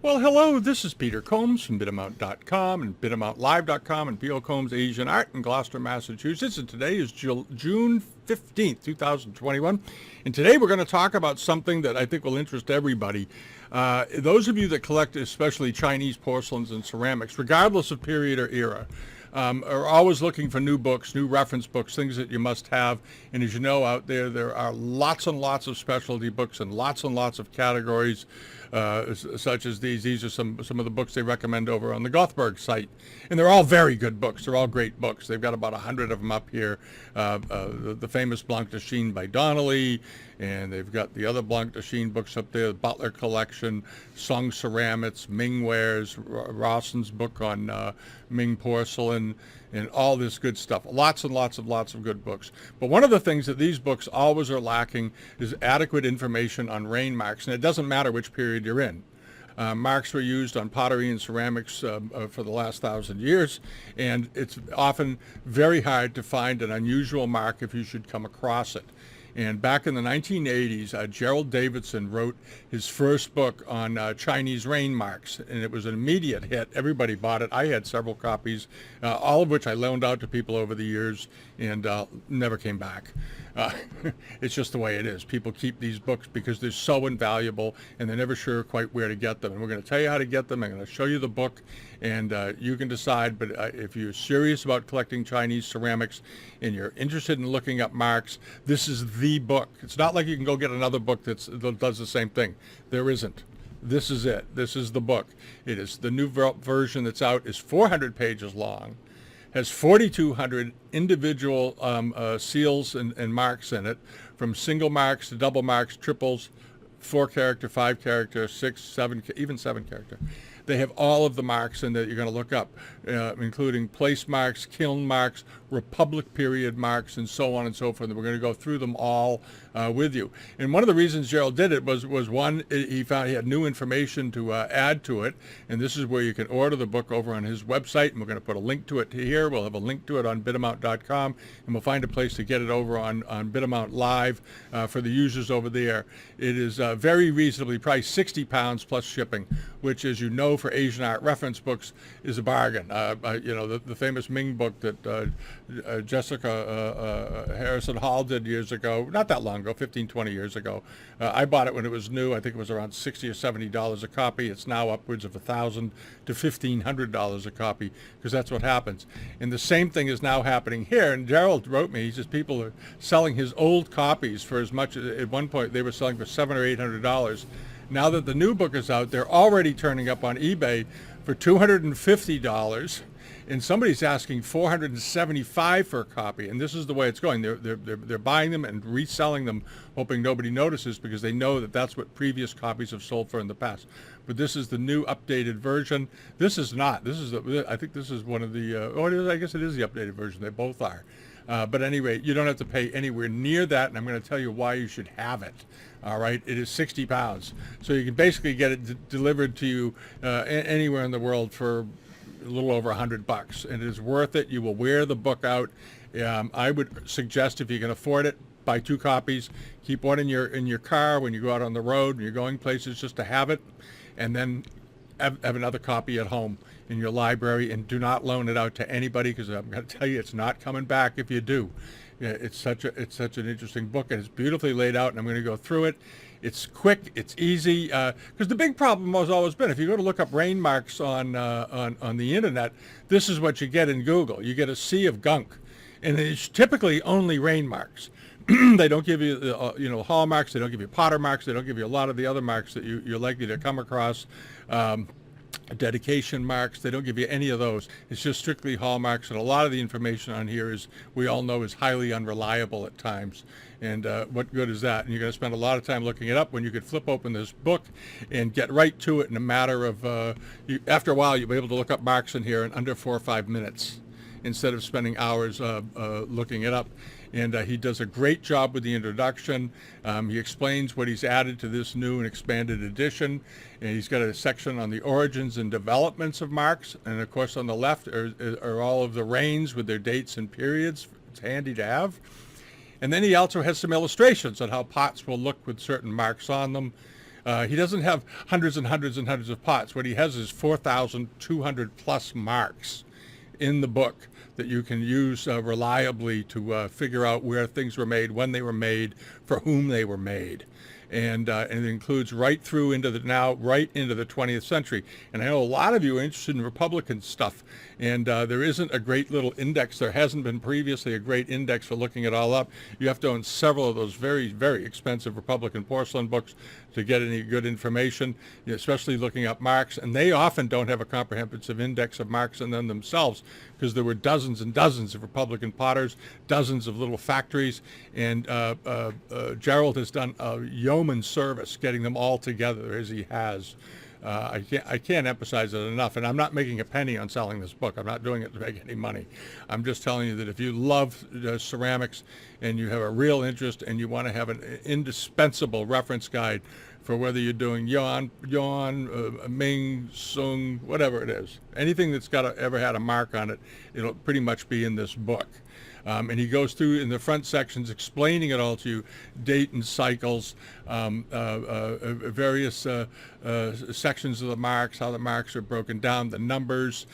Well, hello, this is Peter Combs from Bitamount.com and BitamountLive.com and P.O. Combs Asian Art in Gloucester, Massachusetts. And today is June 15th, 2021. And today we're going to talk about something that I think will interest everybody. Those of you that collect especially Chinese porcelains and ceramics, regardless of period or era, are always looking for new books, new reference books, things that you must have. And as you know, out there are lots and lots of specialty books and lots of categories, such as these. These are some of the books they recommend over on the Gothberg site. And they're all very good books. They're all great books. They've got about 100 of them up here. The famous Blanc de Chine by Donnelly, and they've got the other Blanc de Chine books up there, the Butler Collection, Sung Ceramics, Ming Wares, Rawson's book on Ming porcelain, and all this good stuff. Lots of good books. But one of the things that these books always are lacking is adequate information on rain marks, and it doesn't matter which period you're in. Marks were used on pottery and ceramics for the last 1,000 years, and it's often very hard to find an unusual mark if you should come across it. And back in the 1980s, Gerald Davison wrote his first book on Chinese rain marks, and it was an immediate hit. Everybody bought it. I had several copies, all of which I loaned out to people over the years and never came back. It's just the way it is. People keep these books because they're so invaluable, and they're never sure quite where to get them. And we're going to tell you how to get them. I'm going to show you the book, and you can decide. But if you're serious about collecting Chinese ceramics and you're interested in looking up marks, this is the book. It's not like you can go get another book that does the same thing. There isn't. This is it. This is the book. It is the new version that's out is 400 pages long, has 4,200 individual seals and marks in it, from single marks to double marks, triples, 4-character, 5-character, 6, 7, even 7-character. They have all of the marks in that you're going to look up, including place marks, kiln marks, Republic period marks, and so on and so forth. And we're going to go through them all with you. And one of the reasons Gerald did it was one, he found he had new information to add to it. And this is where you can order the book over on his website. And we're going to put a link to it here. We'll have a link to it on Bitamount.com. And we'll find a place to get it over on Bitamount Live for the users over there. It is very reasonably priced, £60 plus shipping, which, as you know, for Asian art reference books is a bargain. The famous Ming book that Jessica Harrison Hall did years ago, not that long ago, 15, 20 years ago. I bought it when it was new. I think it was around $60 or $70 a copy. It's now upwards of $1,000 to $1,500 a copy, because that's what happens. And the same thing is now happening here. And Gerald wrote me, he says people are selling his old copies for as much, at one point they were selling for $700 or $800. Now that the new book is out, they're already turning up on eBay for $250, and somebody's asking $475 for a copy. And this is the way it's going. They're buying them and reselling them, hoping nobody notices, because they know that that's what previous copies have sold for in the past. But this is the new updated version. This is not. This is I think this is one of the. I guess it is the updated version. They both are. But anyway, you don't have to pay anywhere near that, and I'm going to tell you why you should have it. All right, it is £60, so you can basically get it delivered to you anywhere in the world for a little over $100, and it is worth it. You will wear the book out. I would suggest, if you can afford it, buy 2 copies. Keep one in your car when you go out on the road and you're going places, just to have it, and then have another copy at home in your library, and do not loan it out to anybody, because I'm going to tell you, it's not coming back if you do. It's such an interesting book, and it's beautifully laid out, and I'm going to go through it. It's quick, it's easy, because the big problem has always been, if you go to look up rain marks on the internet, this is what you get in Google. You get a sea of gunk, and it's typically only rain marks. They don't give you hall marks. They don't give you potter marks. They don't give you a lot of the other marks that you're likely to come across. Dedication marks. They don't give you any of those. It's just strictly hallmarks, and a lot of the information on here is, we all know, is highly unreliable at times. And what good is that? And you're going to spend a lot of time looking it up when you could flip open this book and get right to it in a matter of, after a while, you'll be able to look up marks in here in under 4 or 5 minutes, instead of spending hours looking it up. And he does a great job with the introduction. He explains what he's added to this new and expanded edition. And he's got a section on the origins and developments of marks. And of course, on the left are all of the reigns with their dates and periods. It's handy to have. And then he also has some illustrations on how pots will look with certain marks on them. He doesn't have hundreds and hundreds and hundreds of pots. What he has is 4,200 plus marks in the book that you can use reliably to figure out where things were made, when they were made, for whom they were made. And it includes right through into the 20th century. And I know a lot of you are interested in Republican stuff, and there isn't a great little index. There hasn't been previously a great index for looking it all up. You have to own several of those very, very expensive Republican porcelain books to get any good information, especially looking up marks. And they often don't have a comprehensive index of marks in them themselves, because there were dozens and dozens of Republican potters, dozens of little factories, and Gerald has done a yeoman's service getting them all together as he has. I can't emphasize it enough, and I'm not making a penny on selling this book. I'm not doing it to make any money. I'm just telling you that if you love ceramics and you have a real interest and you want to have an indispensable reference guide for whether you're doing Yuan, Ming, Sung, whatever it is, anything that's ever had a mark on it, it'll pretty much be in this book. And he goes through in the front sections explaining it all to you, date and cycles, various sections of the marks, how the marks are broken down, the numbers,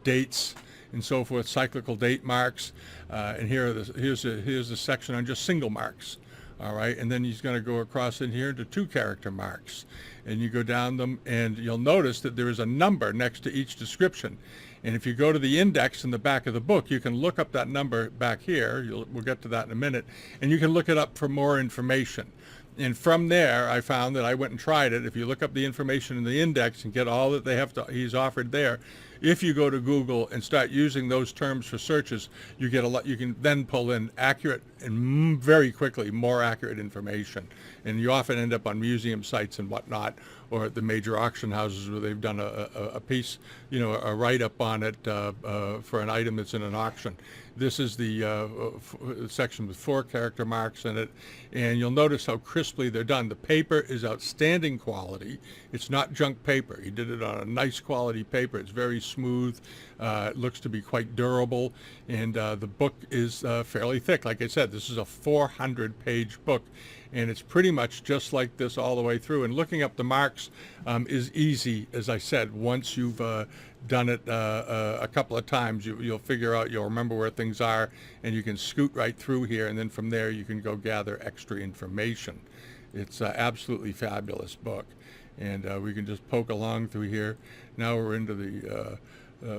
dates, and so forth, cyclical date marks. And here's a section on just single marks. All right, and then he's going to go across in here to 2 character marks. And you go down them, and you'll notice that there is a number next to each description. And if you go to the index in the back of the book, you can look up that number back here. We'll get to that in a minute. And you can look it up for more information. And from there, I found that I went and tried it. If you look up the information in the index and get all that he's offered there, if you go to Google and start using those terms for searches, you get a lot. You can then pull in accurate and very quickly more accurate information. And you often end up on museum sites and whatnot, or at the major auction houses where they've done a piece, a write-up on it for an item that's in an auction. This is the section with 4 character marks in it, and you'll notice how crisply they're done. The paper is outstanding quality. It's not junk paper. He did it on a nice quality paper. It's very smooth. It looks to be quite durable, and the book is fairly thick. Like I said, this is a 400-page book, and it's pretty much just like this all the way through. And looking up the marks is easy, as I said. Once you've done it a couple of times, you'll figure out, you'll remember where things are, and you can scoot right through here, and then from there you can go gather extra information. It's an absolutely fabulous book, and we can just poke along through here. Now we're into the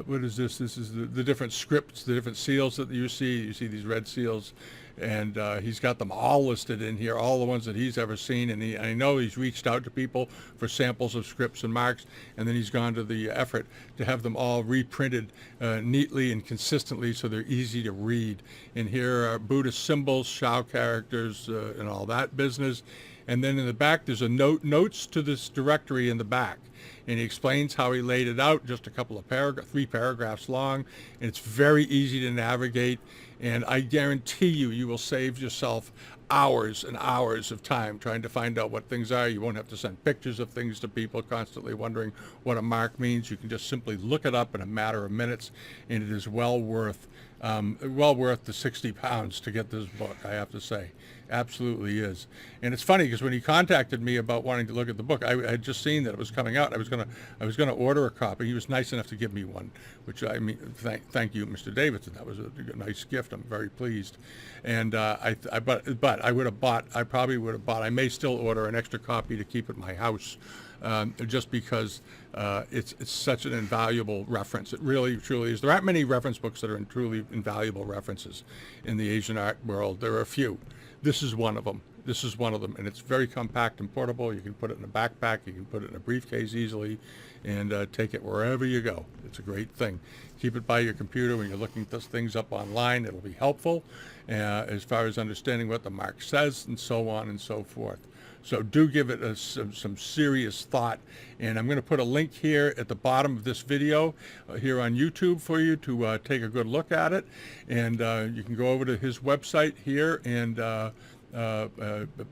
what is this? This is the different scripts, the different seals that you see. You see these red seals, and he's got them all listed in here, all the ones that he's ever seen. And I know he's reached out to people for samples of scripts and marks, and then he's gone to the effort to have them all reprinted neatly and consistently so they're easy to read. And here are Buddhist symbols, Shao characters, and all that business. And then in the back, there's a notes to this directory in the back. And he explains how he laid it out, just a couple of 3 paragraphs long. And it's very easy to navigate. And I guarantee you will save yourself hours and hours of time trying to find out what things are. You won't have to send pictures of things to people constantly wondering what a mark means. You can just simply look it up in a matter of minutes, and it is well worth the 60 pounds to get this book, I have to say. Absolutely is. And it's funny because when he contacted me about wanting to look at the book, I had just seen that it was coming out. I was gonna order a copy. He was nice enough to give me one, which thank you, Mr. Davison. That was a nice gift. I'm very pleased. And but I would have bought. I probably would have bought. I may still order an extra copy to keep at my house, just because it's such an invaluable reference. It really, truly is. There aren't many reference books that are truly invaluable references in the Asian art world. There are a few. This is one of them. And it's very compact and portable. You can put it in a backpack. You can put it in a briefcase easily, and take it wherever you go. It's a great thing. Keep it by your computer when you're looking things up online. It'll be helpful as far as understanding what the mark says and so on and so forth. So do give it some serious thought. And I'm going to put a link here at the bottom of this video here on YouTube for you to take a good look at it. And you can go over to his website here and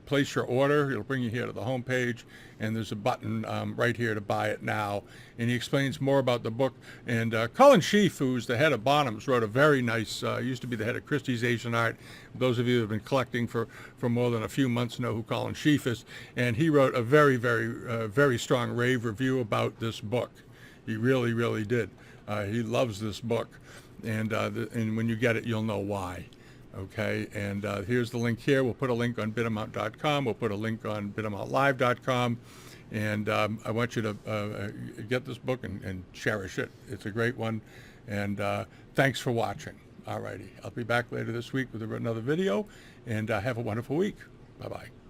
place your order. It'll bring you here to the home page, and there's a button right here to buy it now. And he explains more about the book. And Colin Sheaf, who's the head of Bonhams, wrote a very nice, used to be the head of Christie's Asian Art. Those of you who have been collecting for more than a few months know who Colin Sheaf is. And he wrote a very, very strong rave review about this book. He really, really did. He loves this book. And when you get it, you'll know why. Okay, and here's the link here. We'll put a link on bitamount.com. We'll put a link on bitamountlive.com. And I want you to get this book and cherish it. It's a great one. And thanks for watching. All righty. I'll be back later this week with another video. And have a wonderful week. Bye-bye.